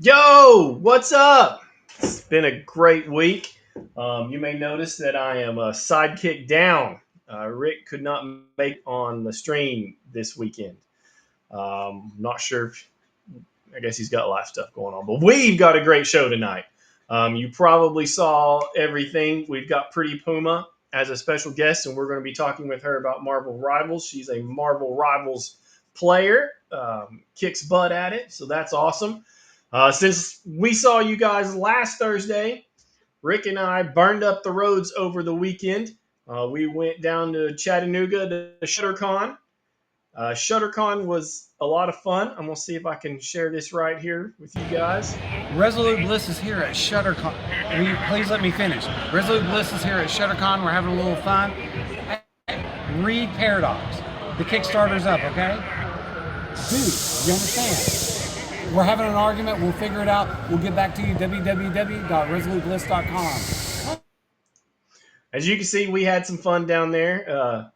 Yo, what's up? It's been a great week. You may notice that I am a sidekick down. Rick could not make on the stream this weekend. Not sure if, I guess he's got a lot of stuff going on, but we've got a great show tonight. You probably saw everything. We've got PrettyPuma as a special guest, and we're going to be talking with her about Marvel Rivals. She's a Marvel Rivals player, kicks butt at it, so that's awesome. Since we saw you guys last Thursday, Rick and I burned up the roads over the weekend. We went down to Chattanooga to Shuddercon. Shuddercon was a lot of fun. I'm going to see if I can share this right here with you guys. Resolute Bliss is here at Shuddercon. Please let me finish. Resolute Bliss is here at Shuddercon. We're having a little fun. Read Paradox. The Kickstarter's up, okay? Dude, you understand? We're having an argument. We'll figure it out. We'll get back to you. www.resolutebliss.com. As you can see, we had some fun down there.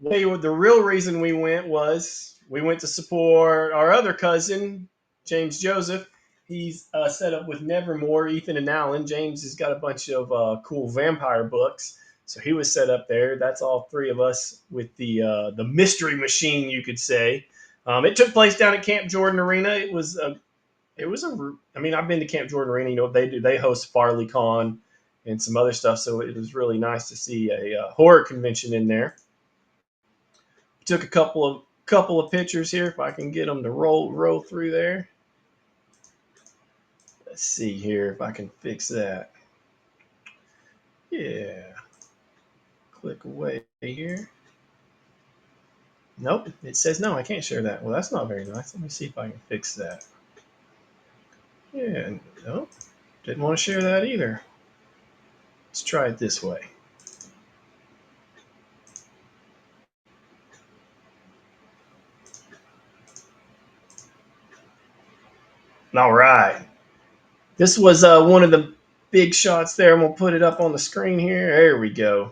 The real reason we went was we went to support our other cousin, James Joseph. He's set up with Nevermore, Ethan and Alan. James has got a bunch of cool vampire books, so he was set up there. That's all three of us with the mystery machine, you could say. It took place down at Camp Jordan Arena. I mean, I've been to Camp Jordan Arena. You know, they host FarleyCon and some other stuff, so it was really nice to see a horror convention in there. Took a couple of pictures here if I can get them to roll through there. Let's see here if I can fix that. Yeah. Click away here. Nope, it says no, I can't share that. Well, that's not very nice. Let me see if I can fix that. Yeah, nope, didn't want to share that either. Let's try it this way. All right. This was one of the big shots there. I'm going to put it up on the screen here. There we go.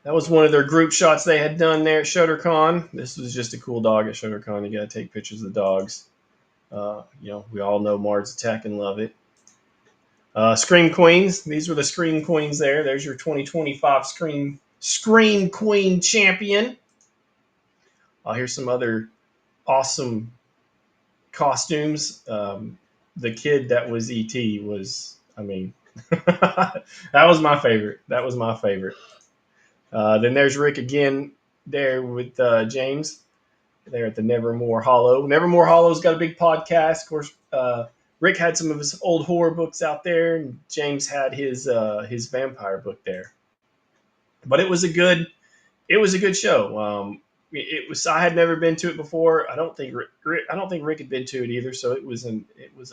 That was one of their group shots they had done there at Shuddercon. This was just a cool dog at Shuddercon. You got to take pictures of the dogs. We all know Mars Attack and love it. Scream Queens. These were the Scream Queens there. There's your 2025 Scream Queen champion. Here's some other awesome costumes. The kid that was E.T. was, that was my favorite. Then there's Rick again there with James there at the Nevermore Hollow. Nevermore Hollow's got a big podcast. Of course, Rick had some of his old horror books out there, and James had his vampire book there. But it was a good show. It was. I had never been to it before. I don't think Rick had been to it either. So it was a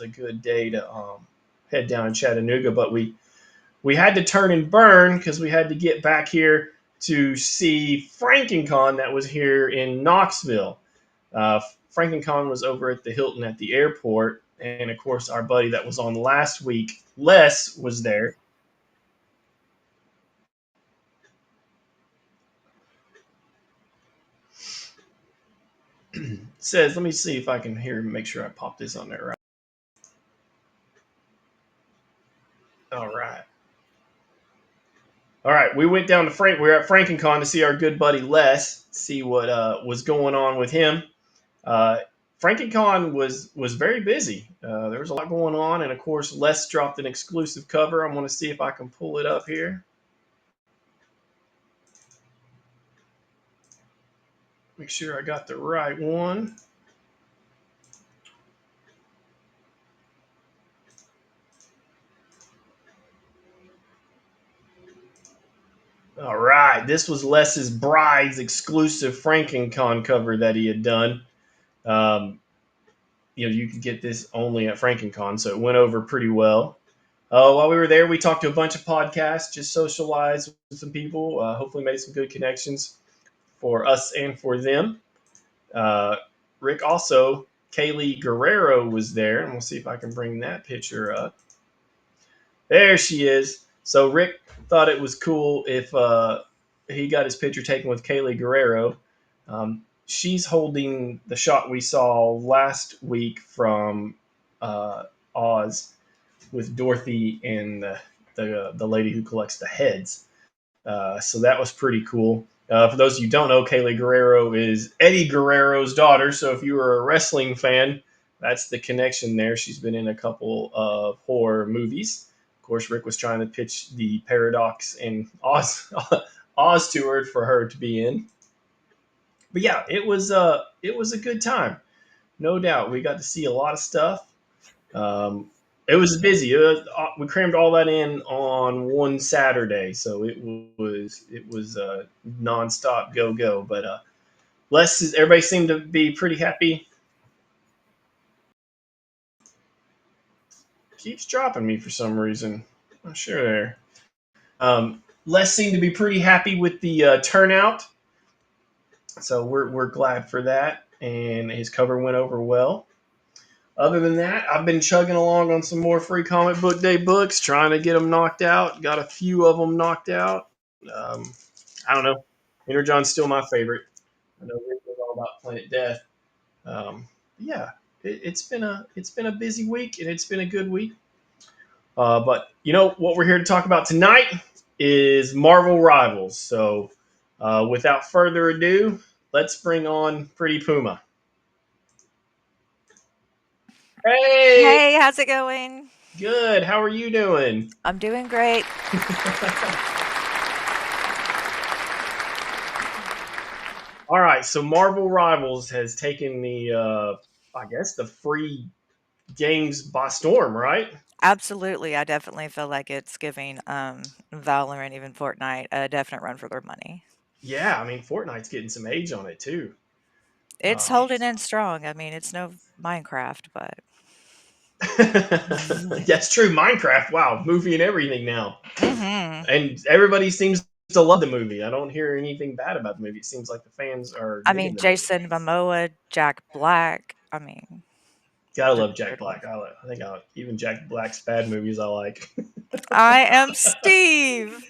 good day to head down in Chattanooga. But we had to turn and burn because we had to get back here to see Frankencon that was here in Knoxville. Frankencon was over at the Hilton at the airport, and of course our buddy that was on last week, Les, was there. Says, let me see if I can make sure I pop this on there right. All right. All right, we went down to Frank. We were at Frankencon to see our good buddy Les, see what was going on with him. Uh, Frankencon was very busy. There was a lot going on, and of course, Les dropped an exclusive cover. I'm going to see if I can pull it up here. Make sure I got the right one. All right, this was Les's Bride's exclusive Frankencon cover that he had done. Um, you could get this only at Frankencon, so it went over pretty well. While we were there, we talked to a bunch of podcasts, just socialized with some people, hopefully made some good connections for us and for them. Uh, Rick also, Kaylee Guerrero was there, and we'll see if I can bring that picture up. There she is. So Rick thought it was cool if he got his picture taken with Kaylee Guerrero. she's holding the shot we saw last week from uh, Oz with Dorothy and the lady who collects the heads. So that was pretty cool. For those of you who don't know, Kaylee Guerrero is Eddie Guerrero's daughter. So if you were a wrestling fan, that's the connection there. She's been in a couple of horror movies. Of course, Rick was trying to pitch the Paradox and Oz Oz tour for her to be in. But yeah, it was a good time, no doubt. We got to see a lot of stuff. It was busy. We crammed all that in on one Saturday, so it was nonstop go go. But everybody seemed to be pretty happy. Keeps dropping me for some reason. I'm not sure there. Les seemed to be pretty happy with the turnout, so we're glad for that. And his cover went over well. Other than that, I've been chugging along on some more free comic book day books, trying to get them knocked out. Got a few of them knocked out. Um, I don't know. Energon's still my favorite. I know Rick was all about Planet Death. Yeah, it's been a busy week and it's been a good week. But you know what we're here to talk about tonight is Marvel Rivals. So without further ado, let's bring on Pretty Puma. Hey, Hey, how's it going? good. How are you doing? I'm doing great. All right, so Marvel Rivals has taken I guess, the free games by storm, right? Absolutely. I definitely feel like it's giving Valorant, even Fortnite, a definite run for their money. Yeah, I mean, Fortnite's getting some age on it too. It's Um, holding in strong. I mean, it's no Minecraft, but That's true. Minecraft, wow, movie and everything now, hmm and everybody seems to love the movie. I don't hear anything bad about the movie. It seems like the fans are I digging mean, the movie. Jason Momoa, Jack Black. I mean, Gotta they're love Jack incredible. Black. Even Jack Black's bad movies I like. I am Steve.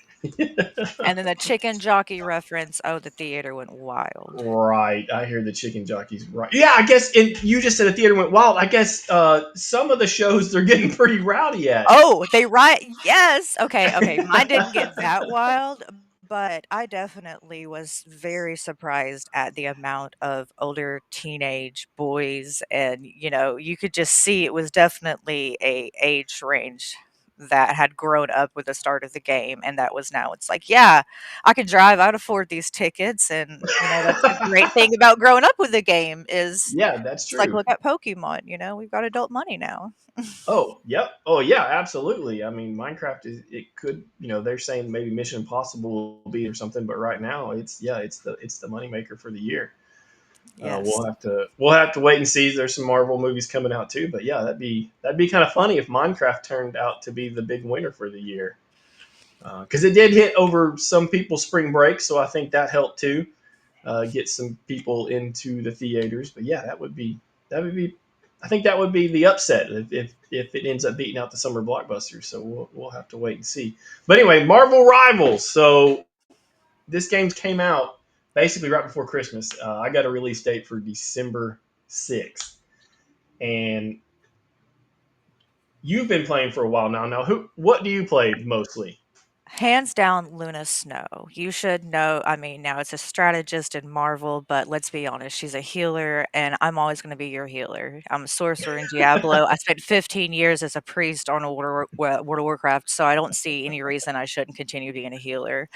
And then the chicken jockey reference. Oh, the theater went wild. Right. I hear the chicken jockeys. Right. Yeah, I guess you just said the theater went wild. I guess some of the shows they're getting pretty rowdy at. Oh, they right yes. Okay, okay. Mine didn't get that wild, but I definitely was very surprised at the amount of older teenage boys and, you could just see it was definitely a age range that had grown up with the start of the game and that was now it's like, yeah, I can drive, I'd afford these tickets and, that's the great thing about growing up with the game is Yeah, that's it's like true. look at Pokemon, we've got adult money now. Oh, yep. Oh, yeah, absolutely. I mean, Minecraft is it could, they're saying maybe Mission Impossible will be or something, but right now it's the moneymaker for the year. Yes. We'll have to wait and see. There's some Marvel movies coming out too, but yeah, that'd be kind of funny if Minecraft turned out to be the big winner for the year. Because it did hit over some people's spring break, so I think that helped too. Get some people into the theaters. But yeah, that would be. I think that would be the upset if it ends up beating out the summer blockbusters. So we'll have to wait and see. But anyway, Marvel Rivals. So this game came out basically right before Christmas. I got a release date for December 6th, and you've been playing for a while now. Now, what do you play mostly? Hands down, Luna Snow. You should know. I mean, now it's a strategist in Marvel, but let's be honest, she's a healer, and I'm always going to be your healer. I'm a sorcerer in Diablo. I spent 15 years as a priest on World of Warcraft, so I don't see any reason I shouldn't continue being a healer.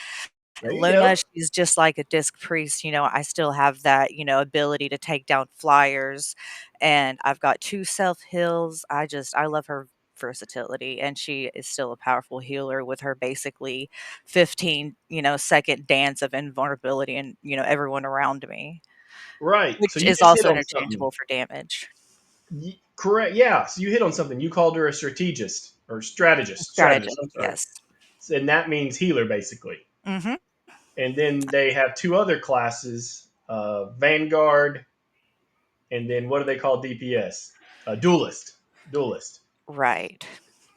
There you Luna, go. she's just like a disc priest. I still have that, ability to take down flyers. And I've got two self heals. I love her versatility. And she is still a powerful healer with her basically 15, second dance of invulnerability and, everyone around me, Right. So which you is just hit also on something. interchangeable for damage. Correct. Yeah. So you hit on something. You called her a strategist or strategist. Strategist. Strategist, I'm sorry. yes. And that means healer basically. Hmm. And then they have two other classes: Vanguard, and then what do they call DPS? Duelist. Duelist. Right.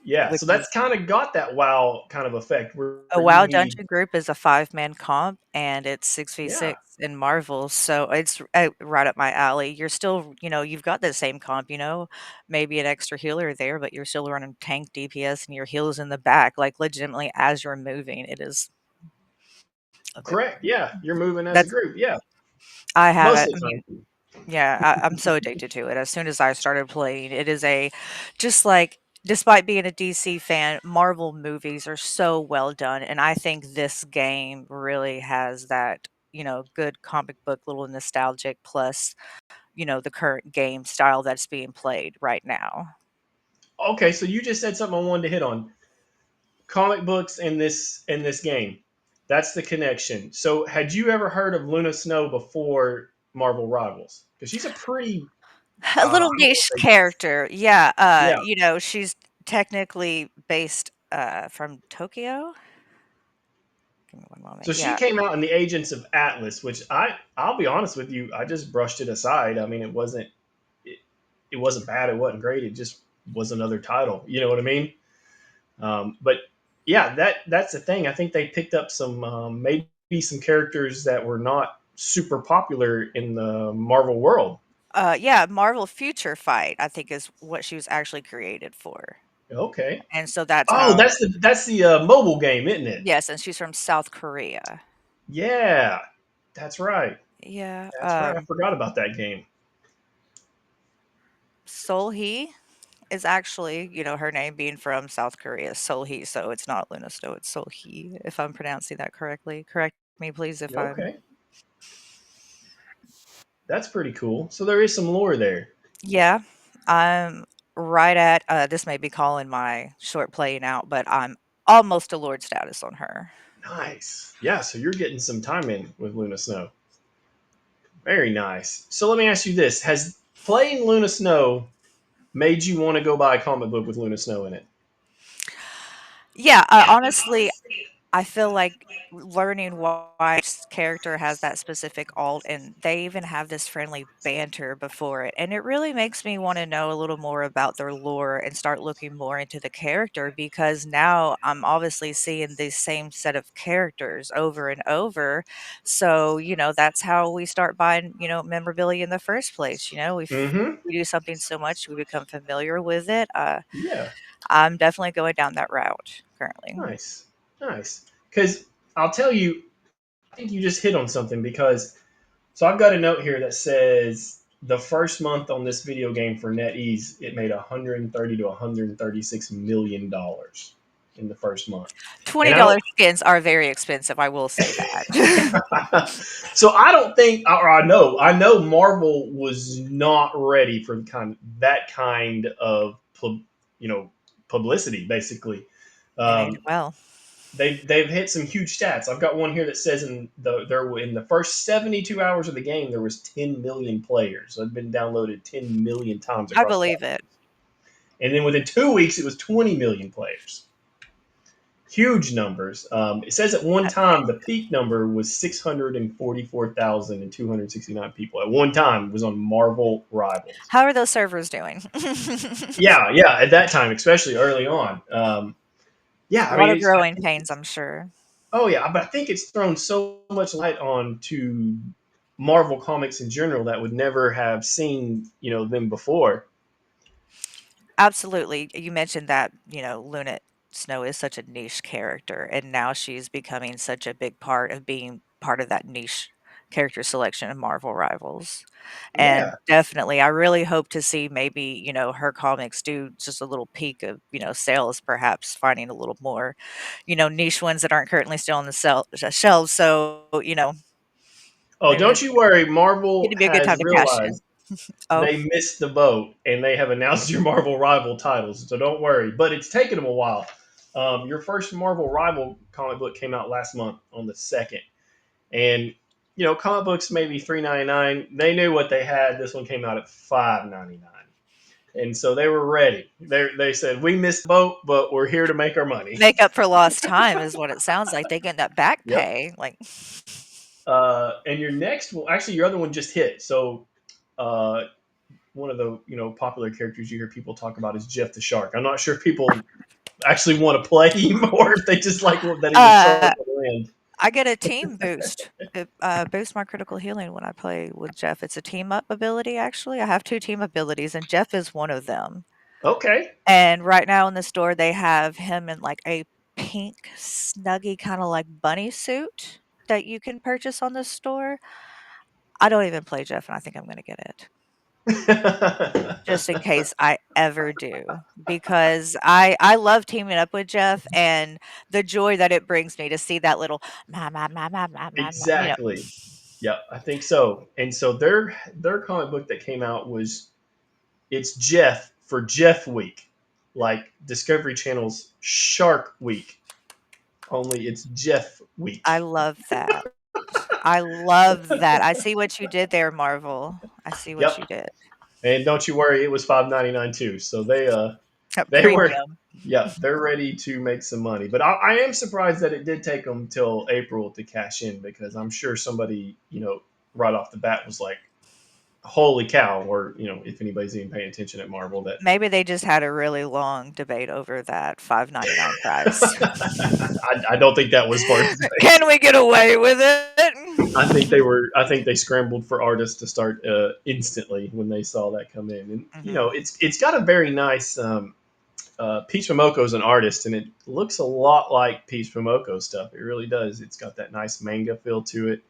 Yeah, which so is that's kind of got that WoW kind of effect where a you WoW need, dungeon group is a 5-man comp, and it's yeah, 6v6 in Marvel, so it's, right up my alley. You're still you've got the same comp, maybe an extra healer there, but you're still running tank DPS and your heals in the back, like, legitimately as you're moving, it is a bit correct. Yeah, you're moving as a that's group. Yeah, I have most it. of I the mean, time. yeah, I'm so addicted to it. As soon as I started playing, it is a just like despite being a DC fan, Marvel movies are so well done, and I think this game really has that, good comic book, little nostalgic plus, the current game style that's being played right now. Okay, so you just said something I wanted to hit on. Comic books in this game. That's the connection. So, had you ever heard of Luna Snow before Marvel Rivals? Because she's a pretty, A I little don't niche say, character. Yeah, yeah. she's technically based from Tokyo. Give me one So moment. she Yeah. came out in the Agents of Atlas, which I'll be honest with you, I just brushed it aside. I mean, it, it wasn't bad, it wasn't great, it just was another title. You know what I mean? But yeah, that's the thing. I think they picked up some maybe some characters that were not super popular in the Marvel world. Yeah, Marvel Future Fight, I think is what she was actually created for. Okay. And so that's Oh, how that's the mobile game, isn't it? yes, and she's from South Korea. Yeah, that's right. Yeah, That's right. I forgot about that game. Seol Hee is actually, her name being from South Korea, Seol Hee, so it's not Luna Snow, it's Seol Hee, if I'm pronouncing that correctly. Correct me, please, if I'm Okay, that's pretty cool. So there is some lore there. yeah, I'm right at, this may be calling my short playing out, but I'm almost a lord status on her. Nice. Yeah, so you're getting some time in with Luna Snow. Very nice. So let me ask you this: has playing Luna Snow made you want to go buy a comic book with Luna Snow in it? Yeah, honestly, I feel like learning why this character has that specific alt, and they even have this friendly banter before it, and it really makes me wanna know a little more about their lore and start looking more into the character because now I'm obviously seeing the same set of characters over and over. So, that's how we start buying, memorabilia in the first place, Mm-hmm. we do something so much, we become familiar with it. Yeah. I'm definitely going down that route currently. Nice. Nice. Because I'll tell you, I think you just hit on something because so I've got a note here that says the first month on this video game for NetEase, it made 130 to 136 million dollars in the first month, and I don't. $20 skins are very expensive, I will say that. So I don't think, or I know Marvel was not ready for that kind of you know publicity. Basically, They made it um, well. they've hit some huge stats. I've got one here that says in the first 72 hours of the game there was 10 million players. So it'd been downloaded 10 million times I across believe platforms, it. and then within 2 weeks it was 20 million players. Huge numbers. It says at one Uh, time the peak number was 644,269 people. At one time, it was on Marvel Rivals. how are those servers doing? Yeah, yeah. At that time, especially early on. Yeah, A I lot mean, of growing pains, I'm sure. oh yeah, but I think it's thrown so much light on to Marvel comics in general that would never have seen them before. Absolutely. You mentioned that, Luna Snow is such a niche character, and now she's becoming such a big part of being part of that niche character selection in Marvel Rivals. And Yeah. definitely, I really hope to see maybe, her comics do just a little peak of, sales, perhaps finding a little more, niche ones that aren't currently still on the shelves. So, Oh, maybe don't you worry. Marvel it'd be a good has time to cash in. realized Oh, they missed the boat and they have announced your Marvel Rival titles. So don't worry. But it's taken them a while. Your first Marvel Rival comic book came out last month on the 2nd. And, comic books maybe $3.99. They knew what they had. This one came out at $5.99. And so they were ready. They said, we missed the boat, but we're here to make our money. make up for lost time is what it sounds like. They get that back Yep. pay. Like, And your next one, actually, your other one just hit. So uh, one of the popular characters you hear people talk about is Jeff the Shark. I'm not sure if people actually want to play him or if they just like that he's a Uh, shark on the land. I get a team boost. It boosts my critical healing when I play with Jeff. It's a team up ability, actually. I have 2 team abilities, and Jeff is one of them. Okay. And right now in the store, they have him in like a pink, snuggy, kind of like bunny suit that you can purchase on the store. I don't even play Jeff, and I think I'm going to get it just in case I ever do, because I love teaming up with Jeff and the joy that it brings me to see that little ma ma ma ma ma ma ma, you know. Exactly. Yeah, I think so. And so their comic book that came out was it's Jeff for Jeff Week, like Discovery Channel's Shark Week. Only it's Jeff I Week. love that. I love that. I see what you did there, Marvel. I see what Yep. you did. And don't you worry, it was $5.99 too. So they were, Premium. yeah, they're ready to make some money. But I am surprised that it did take them till April to cash in because I'm sure somebody right off the bat was like, "Holy cow!" Or if anybody's even paying attention at Marvel, that Maybe they just had a really long debate over that 5.99 price. I don't think that was part of the debate. Can we get away with it? I think they were. I think they scrambled for artists to start instantly when they saw that come in, and Mhm. it's got a very nice. Peach Momoko is an artist, and it looks a lot like Peach Momoko stuff. It really does. It's got that nice manga feel to it.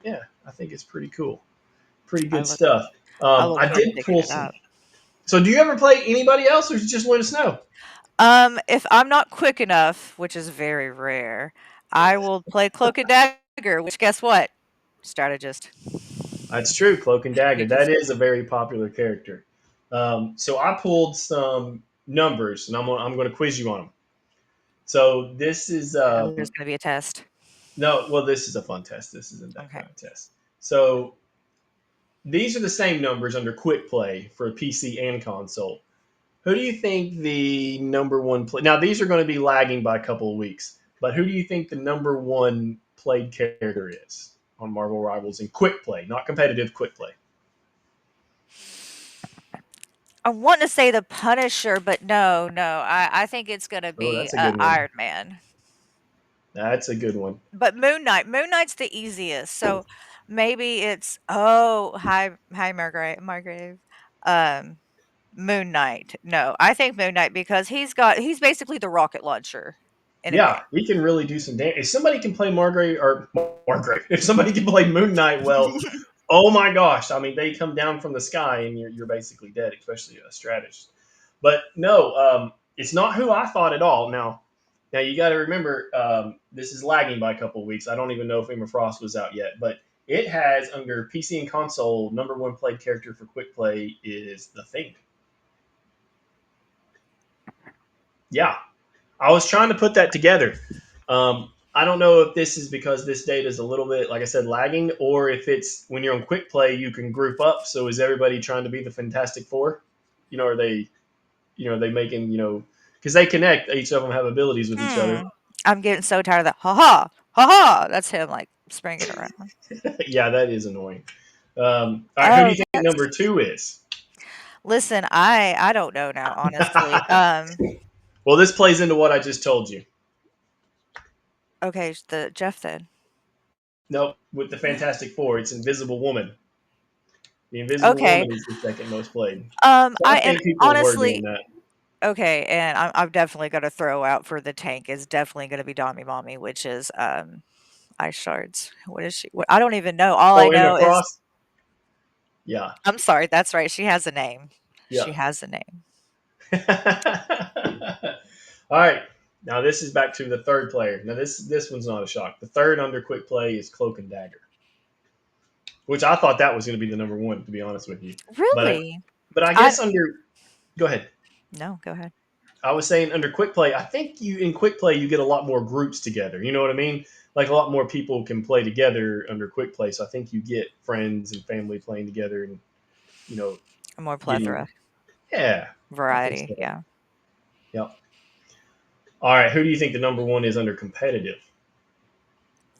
Yeah, I think it's pretty cool. Pretty I good look stuff. I look I forward to did picking pull it some. up. So, do you ever play anybody else, or just let us know? If I'm not quick enough, which is very rare, I will play Cloak and Dagger, which guess what? Strategist. That's true. Cloak and You Dagger. can That is a very popular character. So I pulled some numbers, and I'm going to quiz you on them. So this is oh, there's gonna be a test. no. Well, this is a fun test. This isn't that Okay. kind of test. So these are the same numbers under Quick Play for PC and console. Who do you think the number one play? Now these are going to be lagging by a couple of weeks, but who do you think the number one played character is on Marvel Rivals in Quick Play, not competitive Quick Play? I want to say the Punisher, but no, no. I think it's gonna Oh, be that's a good one. Iron Man. That's a good one. But Moon Knight. Moon Knight's the easiest. So maybe it's oh hi Margrave. Um Moon Knight. No, I think Moon Knight because he's basically the rocket launcher in a game. Yeah, he can really do some damage. If somebody can play Margrave, if somebody can play Moon Knight well, oh my gosh! I mean, they come down from the sky and you're basically dead, especially a strategist. But no, it's not who I thought at all. Now you got to remember, this is lagging by a couple of weeks. I don't even know if Emma Frost was out yet, but it has under PC and console number one played character for quick play is the Thing. Yeah, I was trying to put that together. I don't know if this is because this data is a little bit, like I said, lagging, or if it's when you're on quick play, you can group up. So is everybody trying to be the Fantastic Four? Are they, are they making, because they connect. Each of them have abilities with each other. Hmm. I'm getting so tired of that. Ha ha. Ha ha. That's him like springing around. Yeah, that is annoying. All right, who do Oh you think number yes. two is? Listen, I don't know now, honestly. Well, this plays into what I just told you. Okay, the Jeff then. Nope, with the Fantastic Four, it's Invisible Woman. The Invisible Okay. Woman is the second most played. So I I and think people have heard me on honestly, that. okay, and I'm definitely gonna throw out for the tank is definitely gonna be Dami Mommy, which is ice shards. What is she? What, I don't even know. All I Oh, Emma know is Frost. Yeah, I'm sorry. That's right. She has a name. yeah. She has a name. All right. Now this is back to the third player. Now this one's not a shock. The third under quick play is Cloak and Dagger, which I thought that was going to be the number one, to be honest with you. But Really? but I I guess under go ahead. no. Go ahead. I was saying under quick play, I think you in quick play you get a lot more groups together. You know what I mean? Like a lot more people can play together under quick play. So I think you get friends and family playing together and you know A more getting plethora, yeah. I think variety. so. Yeah. Yep. All right. Who do you think the number one is under competitive?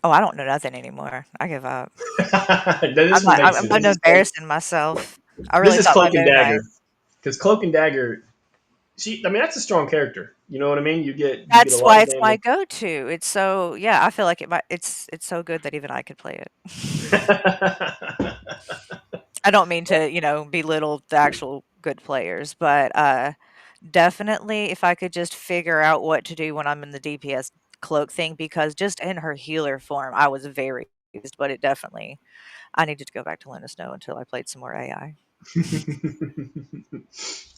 Oh, I don't know nothing anymore. I give up. Now, this one makes sense. I'm This is played. embarrassing myself. I This really is thought my Cloak and Moon Dagger, Knight. because Cloak and Dagger. I mean, that's a strong character. You know what I mean? You get a That's lot why of it's my damage. go-to. It's so yeah, I feel like it's so good that even I could play it. I don't mean to, belittle the actual good players, but, definitely if I could just figure out what to do when I'm in the DPS cloak thing, because just in her healer form, I was very confused, but it definitely I needed to go back to Luna Snow until I played some more AI.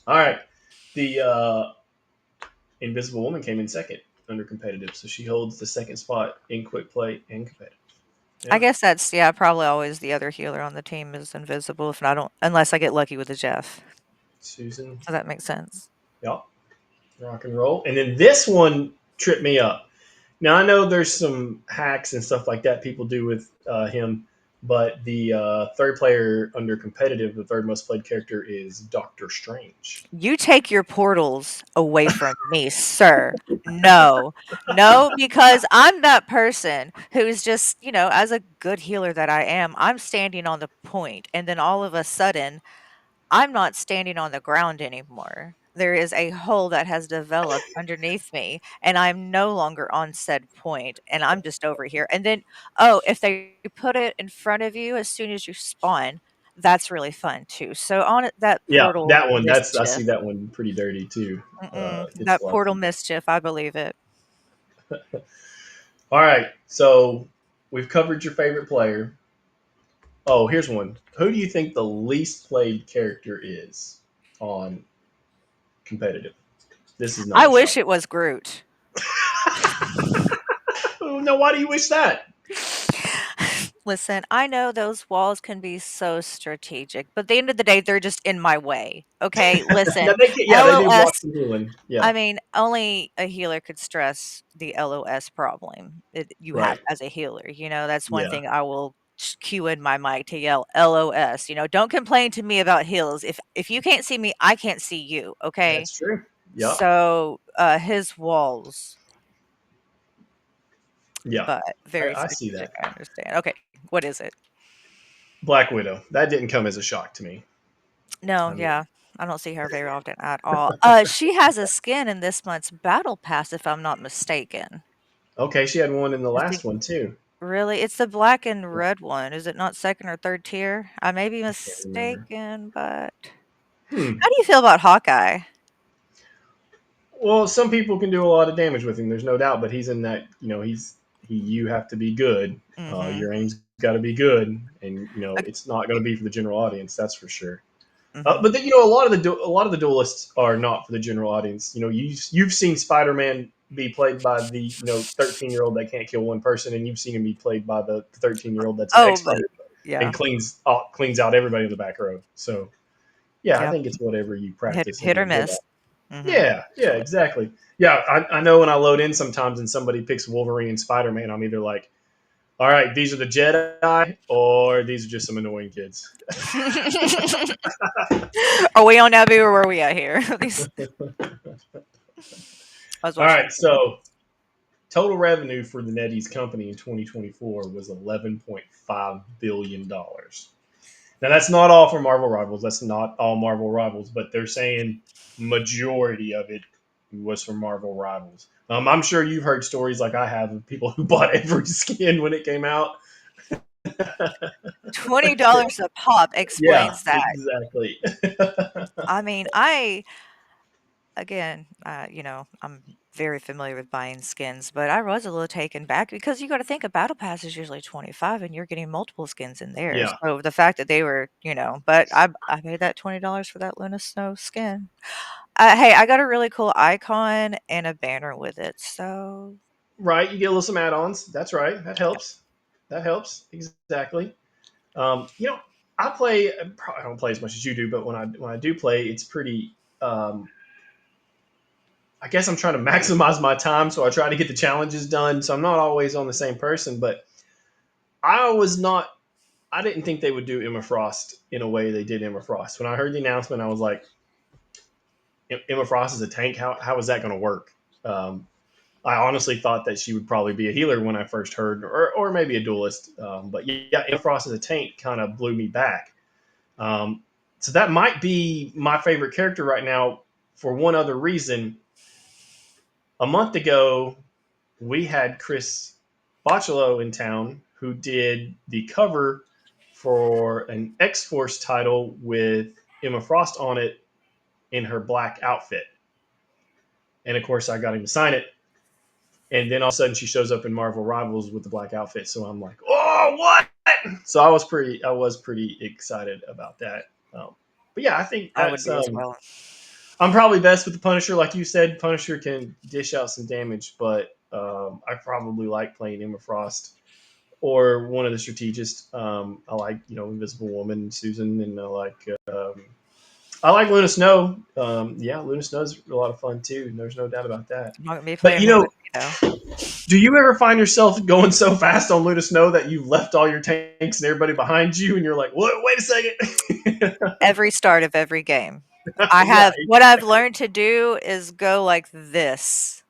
All right. The Invisible Woman came in second under competitive, so she holds the second spot in quick play and competitive. I Yeah, guess that's yeah, probably always the other healer on the team is invisible if I don't unless I get lucky with a Jeff. Susan. Does that make sense? Yeah, rock and roll. And then this one tripped me up. Now I know there's some hacks and stuff like that people do with him, but the third player under competitive, the third most played character is Doctor Strange. You take your portals away from me, sir. No. No, because I'm that person who's just, as a good healer that I am, I'm standing on the point, and then all of a sudden, I'm not standing on the ground anymore. There is a hole that has developed underneath me, and I'm no longer on said point, and I'm just over here. And then, oh, if they put it in front of you as soon as you spawn, that's really fun too. So on that Yeah, portal that one. That's I mischief, see that one pretty dirty too. Gets that a lot of portal people. mischief, I believe it. All right, so we've covered your favorite player. Oh, here's one. Who do you think the least played character is on competitive? This is I not a wish shock. it was Groot. Oh, no, why do you wish that? Listen, I know those walls can be so strategic, but at the end of the day, they're just in my way. Okay, No, listen, yeah, they do block LOS. some healing. I Yeah, mean, only a healer could stress the LOS problem that you have right. as a healer. That's one Yeah, thing I will cue in my mic to yell LOS. Don't complain to me about heals. If you can't see me, I can't see you. Okay, that's true. Yeah, so his walls, yeah, but very I see strategic. that. I understand. Okay, what is it? Black Widow. That didn't come as a shock to me. No, I mean, yeah. I don't see her very often at all. She has a skin in this month's battle pass, if I'm not mistaken. okay, she had one in the I last think one too. really, it's the black and red one. Is it not second or third tier? I may be I can't remember. mistaken, but Hmm. how do you feel about Hawkeye? Well, some people can do a lot of damage with him. There's no doubt, but he's in that. You have to be good. Mhm. Your aim's got to be good, and Ok it's not going to be for the general audience. That's for sure. mhm. But then, a lot of the duelists are not for the general audience. You've seen Spider-Man be played by the 13-year-old that can't kill one person, and you've seen him be played by the 13-year-old that's an Oh, but expert and yeah. cleans out everybody in the back row. So yeah, I Yep. think it's whatever you practice and Hit or get good at. miss. Mhm. Yeah, yeah, exactly. Yeah, I know when I load in sometimes and somebody picks Wolverine and Spider Man, I'm either like, all right, these are the Jedi, or these are just some annoying kids. Are we on Naboo or where are we at here? These I was All watching right, a video. so total revenue for the NetEase company in 2024 was $11.5 billion. Now, that's not all for Marvel Rivals. That's not all Marvel Rivals, but they're saying majority of it was from Marvel Rivals. I'm sure you've heard stories like I have of people who bought every skin when it came out. $20 a pop Yeah, explains that. exactly. I mean, again, I'm very familiar with buying skins, but I was a little taken back because you got to think a battle pass is usually 25 and you're getting multiple skins in there. Yeah, So the fact that they were, but I paid that $20 for that Luna Snow skin. Hey, I got a really cool icon and a banner with it. So, right. You get a little some add-ons. That's right. That helps. That helps exactly. You know, I don't play as much as you do, but when I do play, it's pretty. I guess I'm trying to maximize my time, so I try to get the challenges done. So I'm not always on the same person, but I was not. I didn't think they would do Emma Frost in a way they did Emma Frost. When I heard the announcement, I was like, Emma Frost is a tank. How is that going to work? Um, I honestly thought that she would probably be a healer when I first heard, or maybe a duelist. But yeah, Emma Frost as a tank kind of blew me back. Um, So that might be my favorite character right now for one other reason. A month ago, we had Chris Bocciolo in town who did the cover for an X Force title with Emma Frost on it in her black outfit. And of course, I got him to sign it. And then all of a sudden, she shows up in Marvel Rivals with the black outfit. So I'm like, oh, what? So I was pretty excited about that. But yeah, I think I would that's be as well. I'm probably best with the Punisher, like you said. Punisher can dish out some damage, but I probably like playing Emma Frost or one of the strategists. I like Invisible Woman, Susan, and I like Luna Snow. Yeah, Luna Snow's a lot of fun too. There's no doubt about that. I'm not gonna be But playing her with you though. do you ever find yourself going so fast on Luna Snow that you've left all your tanks and everybody behind you, and you're like, "What? Wait a second." Every start of every game. I Yeah, have what I've learned to do is go like this.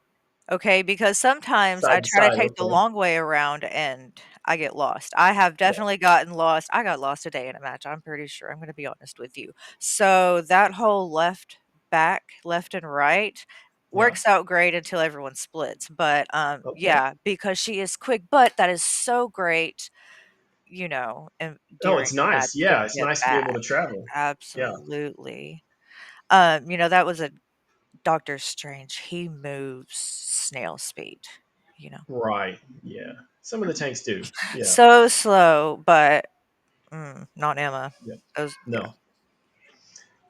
Okay, because sometimes I side to try to side. take the Okay. long way around and I get lost. I have Yeah. definitely gotten lost. I got lost today in a match, I'm pretty sure. I'm going to be honest with you. So that whole left, back, left and right Yeah. works out great until everyone splits. But Okay. yeah, because she is quick, but that is so great, Oh, during it's a match nice. to Yeah, it's get nice to be able back. to travel. Yeah. Absolutely. That was a Doctor Strange. He moves snail speed, you know. Right. Yeah. Some of the tanks do. Yeah. So slow, but not Emma. Yeah. Those, yeah. No.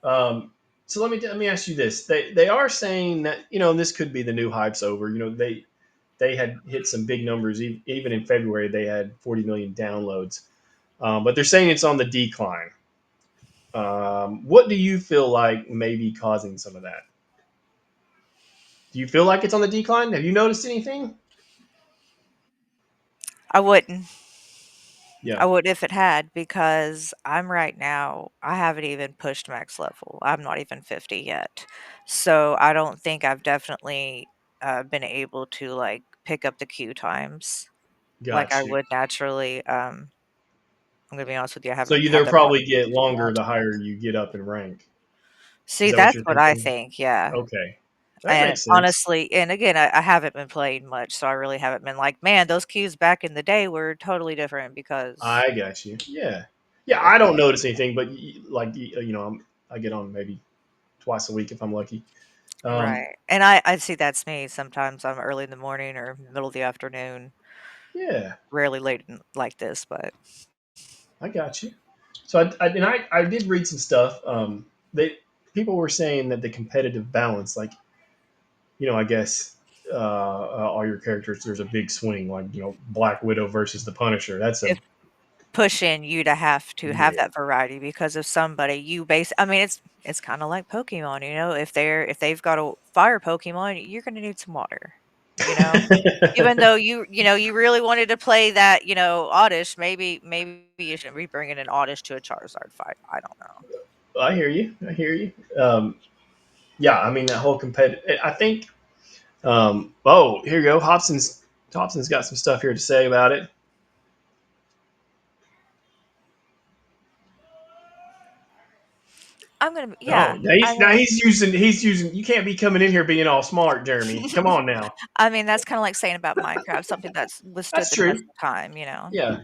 Um, so let me ask you this: they are saying that and this could be the new hype's over. They had hit some big numbers even in February. They had 40 million downloads, but they're saying it's on the decline. What do you feel like may be causing some of that? Do you feel like it's on the decline? Have you noticed anything? I wouldn't. Yeah. I would if it had because I'm right now. I haven't even pushed max level. I'm not even 50 yet, so I don't think I've definitely been able to like pick up the queue times like I Got you. would naturally. I'm gonna be honest with you. I So haven't had they'll that probably get opportunity longer yet. the higher you get up in rank. Is See, that what that's you're what I thinking? think. Yeah. Okay, that And makes sense. honestly and again, I haven't been playing much, so I really haven't been like, "Man, those queues back in the day were totally different," because I got you. Yeah, yeah. yeah. I don't notice anything, but I get on maybe twice a week if I'm lucky. Um, Right, and I see that's me. Sometimes I'm early in the morning or middle of the afternoon, yeah, rarely late like this, but I got you. So I did read some stuff. They People were saying that the competitive balance, like I guess all your characters, there's a big swing, like Black Widow versus the Punisher. That's a if pushing you to have yeah, that variety because of somebody you base I mean, it's kinda like Pokemon, if they've got a fire Pokemon, you're gonna need some water, you know? Even though you really wanted to play that, Oddish, maybe you shouldn't be bringing an Oddish to a Charizard fight. I don't know. I hear you. I hear you. Yeah, I mean that whole competitive. I think. Oh, here you go. Hobson's got some stuff here to say about it. I'm gonna Oh, yeah. I now mean he's using. You can't be coming in here being all smart, Jeremy. Come on now. I mean, that's kinda like saying about Minecraft, something that's withstood That's the test true. of time, you know? Yeah,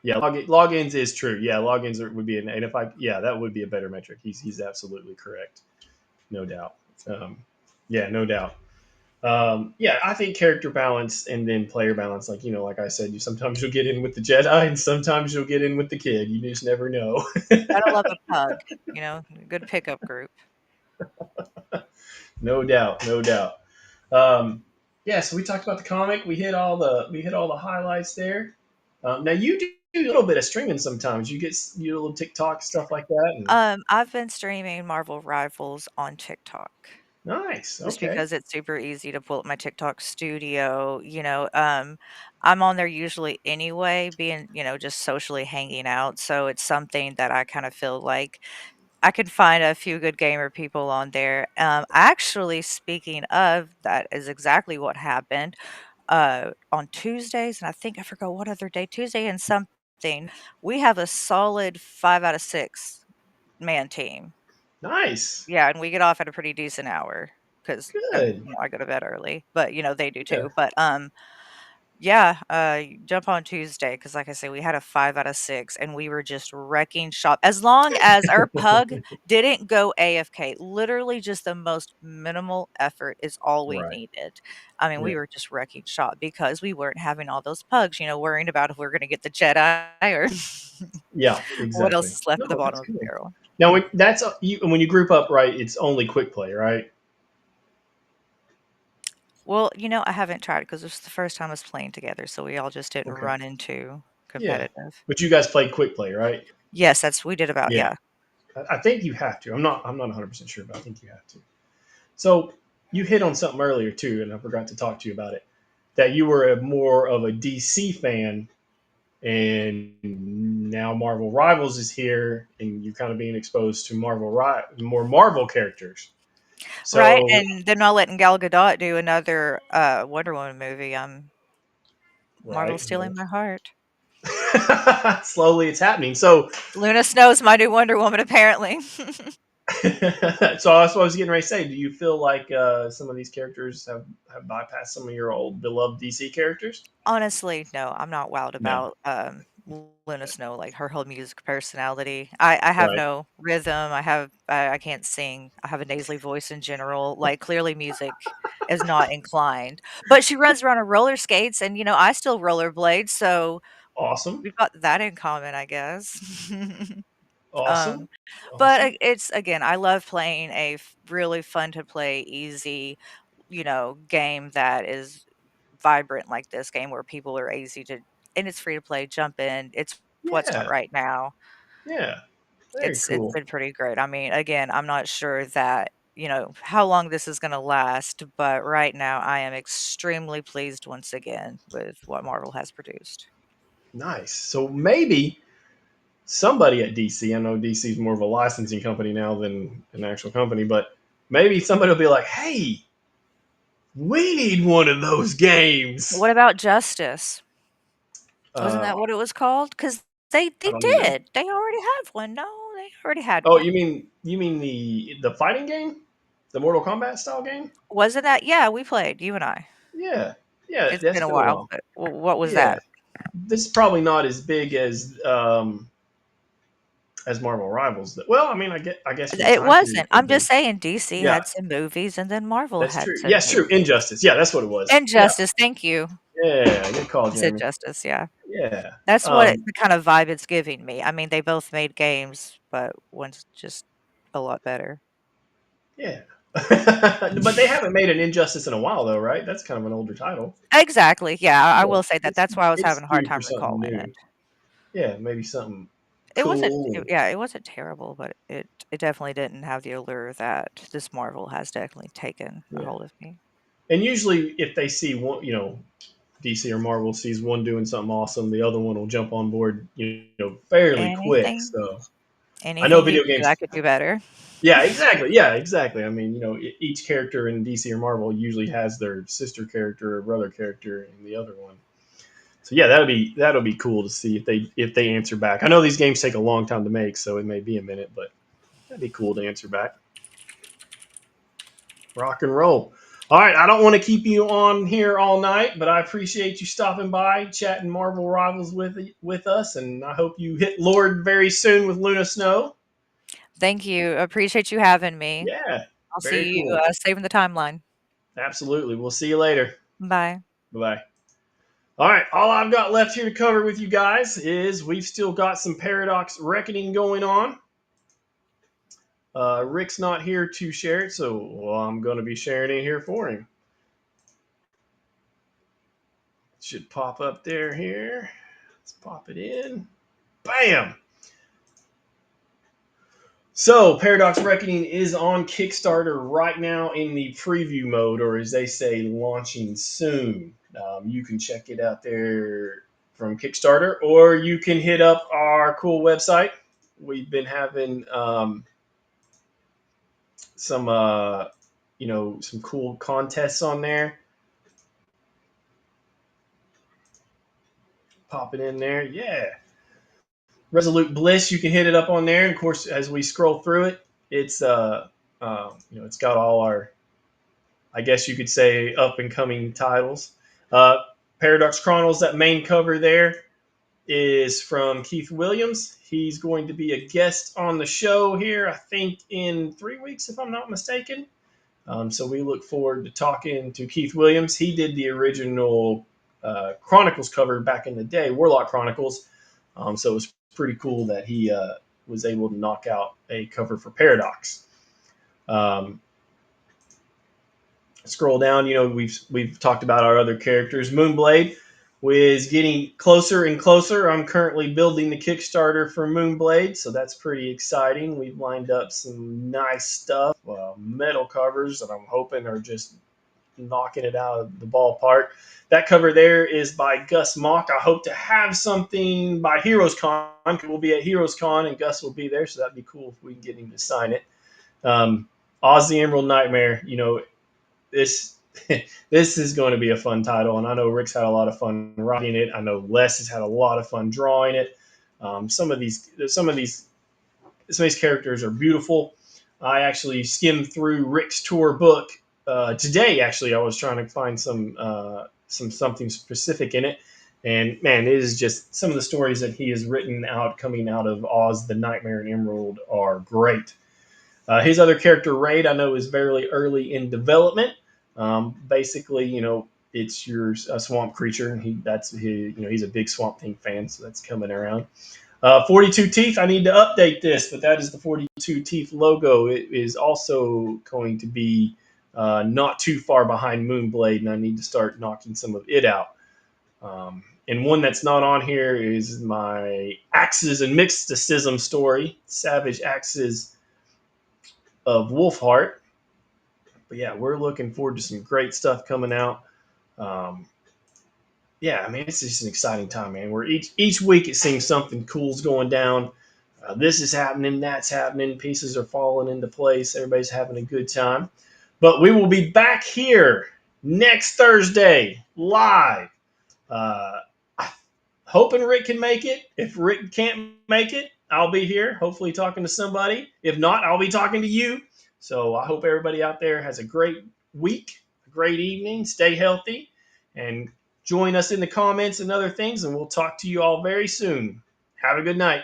yeah. Logins is true. Yeah, would be and if that would be a better metric. He's absolutely correct. No doubt. Um, yeah, no doubt. Yeah, I think character balance and then player balance, like I said, sometimes you'll get in with the Jedi and sometimes you'll get in with the kid. You just never know. Gotta love a pug, a good pickup group. No doubt, no doubt. Um, yeah, so we talked about the comic. We hit all the highlights there. Now you do a little bit of streaming sometimes. You do a little TikTok stuff like that, and I've been streaming Marvel Rivals on TikTok. nice. Just Okay, because it's super easy to pull up my TikTok studio, I'm on there usually anyway, being, just socially hanging out. So it's something that I kind of feel like I could find a few good gamer people on there. Actually, speaking of, that is exactly what happened. On Tuesdays, and I think I forgot what other day, Tuesday and something, we have a solid 5 out of 6 8-man team. Nice. Yeah, and we get off at a pretty decent hour because Good. I go to bed early, but, they do Yeah. too. But, yeah, jump on Tuesday because, like I say, we had a 5 out of 6, and we were just wrecking shop. As long as our pug didn't go AFK, literally just the most minimal effort is all we Right. needed. I mean, Yeah. we were just wrecking shop because we weren't having all those pugs, worrying about if we're gonna get the Jedi or Yeah. what else Exactly. is left at the No, bottom that's of the good. barrel. Now, when you group up, right? It's only quick play, right? Well, I haven't tried because this is the first time us playing together, so we all just didn't Okay. run into Yeah. competitive. But you guys played quick play, right? Yes, we did about Yeah. yeah. I think you have to. I'm not 100% sure, but I think you have to. So you hit on something earlier too, and I forgot to talk to you about it. That you were more of a DC fan, and now Marvel Rivals is here, and you're kind of being exposed to more Marvel characters. Right, So and they're not letting Gal Gadot do another, Wonder Woman movie, Marvel's right, stealing my heart. slowly it's happening. So Luna Snow's my new Wonder Woman, apparently. that's what I was getting ready to say. Do you feel like some of these characters have bypassed some of your old beloved DC characters? Honestly, no, I'm not wowed No. about, Luna Snow, like, her whole music personality. I have Right. no rhythm, I can't sing, I have a nasally voice in general, like, clearly music is not inclined, but she runs around on roller skates and, I still rollerblade, so Awesome. we've got that in common, I guess. Um, Awesome. but, Awesome. it's again, I love playing a really fun to play, easy, game that is vibrant like this game where people are easy to and it's free to play, jump in. It's what's hot Yeah. right now. Yeah. Very It's cool. been pretty great. I mean, again, I'm not sure that, how long this is gonna last, but right now I am extremely pleased once again with what Marvel has produced. Nice. So maybe somebody at DC, I know DC is more of a licensing company now than an actual company, but maybe somebody will be like, hey, we need one of those games. What about Justice? Wasn't Uh, that what it was called? Because they I don't even know. did. They already have one. No, they already had Oh, one. you mean the fighting game, the Mortal Kombat style game? Wasn't that yeah, we played, you and I. Yeah, yeah, It's that's been a been a while, while. but what was Yeah, that? this is probably not as big as Marvel Rivals. Well, I mean, I guess from It time period wasn't. it could I'm be. just saying DC Yeah, had some movies and then Marvel that's had true. some Yes, true. movies. Injustice. Yeah, that's what it was. Yeah, Injustice, thank you. yeah. Good call, I said Jeremy. Justice, yeah. Yeah. That's what the kind of vibe it's giving me. I mean, they both made games, but one's just a lot better. Yeah. But they haven't made an Injustice in a while, though, right? That's kind of an older title. Exactly, yeah, I Yeah. will say that. It's That's why I was it's having a hard due for time something recalling it. new. Yeah, maybe something It wasn't cool. yeah, it wasn't terrible, but it definitely didn't have the allure that this Marvel has definitely taken a Yeah. hold of me. And usually, if they see one, DC or Marvel sees one doing something awesome, the other one will jump on board, fairly quick. Anything So I know anything you video do, I games. could do better. Yeah, exactly. Yeah, exactly. I mean, each character in DC or Marvel usually has their sister character or brother character in the other one. So yeah, that'll be cool to see if they answer back. I know these games take a long time to make, so it may be a minute, but that'd be cool to answer back. Rock and roll. All right, I don't want to keep you on here all night, but I appreciate you stopping by, chatting Marvel Rivals with us, and I hope you hit Lord very soon with Luna Snow. Thank you, appreciate you having me. Yeah, I'll very see you, cool. saving the timeline. Absolutely. We'll see you later. Bye. Bye bye. All right, all I've got left here to cover with you guys is we've still got some Paradox Reckoning going on. Rick's not here to share it, so I'm going to be sharing it here for him. Should pop up there here. Let's pop it in. Bam! So, Paradox Reckoning is on Kickstarter right now in the preview mode, or as they say, launching soon. You can check it out there from Kickstarter, or you can hit up our cool website. We've been having some, some cool contests on there. Pop it in there, yeah. Resolute Bliss, you can hit it up on there. And of course, as we scroll through it, it's it's got all our, I guess you could say, up and coming titles. Uh, Paradox Chronicles, that main cover there is from Keith Williams. He's going to be a guest on the show here, I think, in 3 weeks, if I'm not mistaken. So we look forward to talking to Keith Williams. He did the original Chronicles cover back in the day, Warlock Chronicles. So it was pretty cool that he was able to knock out a cover for Paradox. Um, Scroll down, we've talked about our other characters. Moonblade is getting closer and closer. I'm currently building the Kickstarter for Moonblade, so that's pretty exciting. We've lined up some nice stuff, metal covers that I'm hoping are just knocking it out of the ballpark. That cover there is by Gus Mock. I hope to have something by Heroes Con. We'll be at Heroes Con and Gus will be there, so that'd be cool if we can get him to sign it. Oz the Emerald Nightmare, this this is going to be a fun title, and I know Rick's had a lot of fun writing it. I know Les has had a lot of fun drawing it. Some of these characters are beautiful. I actually skimmed through Rick's tour book today. Actually, I was trying to find something specific in it, and man, it is just some of the stories that he has written out coming out of Oz the Nightmare and Emerald are great. His other character, Raid, I know is very early in development. Basically, it's your swamp creature. He's a big Swamp Thing fan, so that's coming around. 42 Teeth, I need to update this, but that is the 42 Teeth logo. It is also going to be not too far behind Moonblade, and I need to start knocking some of it out. And one that's not on here is my Axes and Mysticism story, Savage Axes of Wolfheart. But yeah, we're looking forward to some great stuff coming out. Um, yeah, I mean, it's just an exciting time, man. Where each week it seems something cool's going down. This is happening, that's happening. Pieces are falling into place. Everybody's having a good time. But we will be back here next Thursday live. Uh, Hoping Rick can make it. If Rick can't make it, I'll be here, hopefully talking to somebody. If not, I'll be talking to you. So I hope everybody out there has a great week, a great evening. Stay healthy, and join us in the comments and other things. And we'll talk to you all very soon. Have a good night.